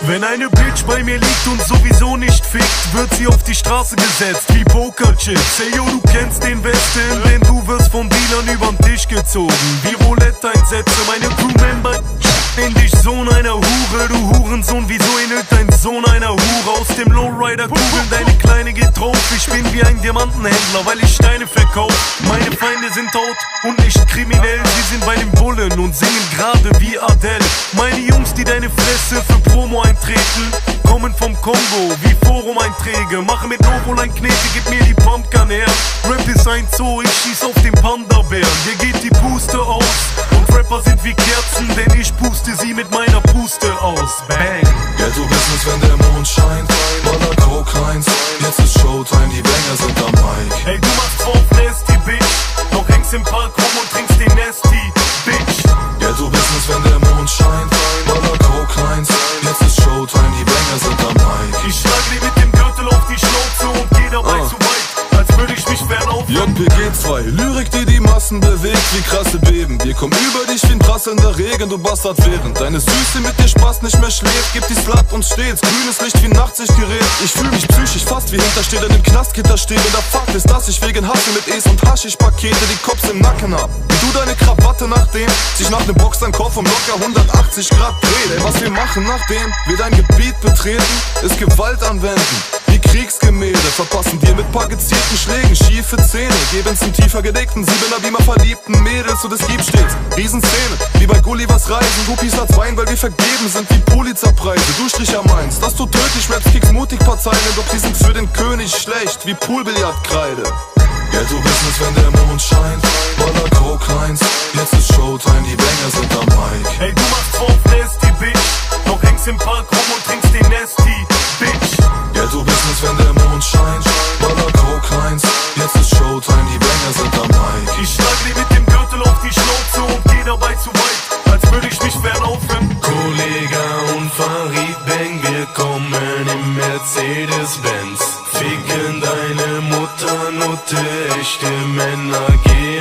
Wenn eine Bitch bei mir liegt und sowieso nicht fickt, wird sie auf die Straße gesetzt wie Pokerchips. Ey yo, du kennst den Westen, denn du wirst von Dealern übern Tisch gezogen. Wie Roulette-Einsätze, meine Crewmember in dich, Sohn einer Hure. Du Hurensohn, wieso ähnelt dein Sohn einer Hure? Aus dem Lowrider kugeln, deine Kleine geht drauf. Ich bin wie ein Diamantenhändler, weil ich Steine verkauf. Meine Feinde sind tot und nicht kriminell. Sie sind bei den Bullen und singen gerade wie Adele. Meine Jungs, die deine Fresse für Promo eintreten, kommen vom Kongo wie Forum-Einträge. Mache mit Novoline Knete, gib mir die Pumpgun her. Rap ist ein Zoo, ich schieß auf den Panda-Bären. Dir geht die Puste aus und Rapper sind wie Kerzen, denn ich puste sie mit meiner Puste aus. Bang! Ghetto-Business, wenn der Mond scheint, Baller Coke-Lines. Jetzt ist Showtime, die Banger sind am Mic. Hey, du machst drauf Nasty, Bitch, doch hängst im Park rum und trinkst den Nasty, Bitch. Ghetto-Business, wenn der Mond scheint, Baller Coke-Lines. Jetzt ist Showtime, die Banger sind am Mic. Ich schlag dir mit dem Gürtel auf die Schnauze und geh dabei zu weit, als würde ich mich verlaufen. JPG 2, Lyrik, die die Massen bewegt wie krasse Beben. Wir kommen über dich wie ein prasselnder Regen, du Bastard. Während deine Süße mit dir Spaß nicht mehr schläft, gibt die Slut uns stets grünes Licht wie Nachtsichtgerät. Ich fühl mich psychisch fast wie Hintersteher in dem Knastgitter stehen. Und der Fakt ist, dass ich wegen Hassel mit Es und Haschisch-Pakete die Cops im Nacken hab. Wie du deine Krawatte nachdem sich nach nem Box dein Kopf um locker 180 Grad dreht. Ey, was wir machen nachdem wir dein Gebiet betreten, ist Gewalt anwenden. Wie Kriegsgemälde, verpassen dir mit paar gezielten Schlägen schiefe Zähne, geben's im tiefer gedeckten Siebener Beamer verliebten Mädels, so das gibt stets Riesenszene, wie bei Gullivers Reisen. Guppies lat's Wein, weil wir vergeben sind wie Pulitzerpreise. Du Stricher meinst, dass du tödlich rappst, kickst mutig paar Zeilen, doch die sind für den König schlecht wie Poolbillardkreide. Ghetto-Business, wenn der Mond scheint, Baller Coke-Lines. Jetzt ist Showtime, die Banger sind am Mic. Hey, du machst drauf Nasty, Bitch, doch hängst im Park rum und trinkst den Nasty, Bitch. Ghetto-Business, wenn der Mond scheint, Baller Coke-Lines. Jetzt ist Showtime, die Banger sind am Mic. Ich schlag dir mit dem Gürtel auf die Schnauze und geh dabei zu weit, als würde ich mich verlaufen. Kollega und Farid Bang, wir kommen im Mercedes-Benz. Ficken deine Mutter, Nutte, echte Männer gehen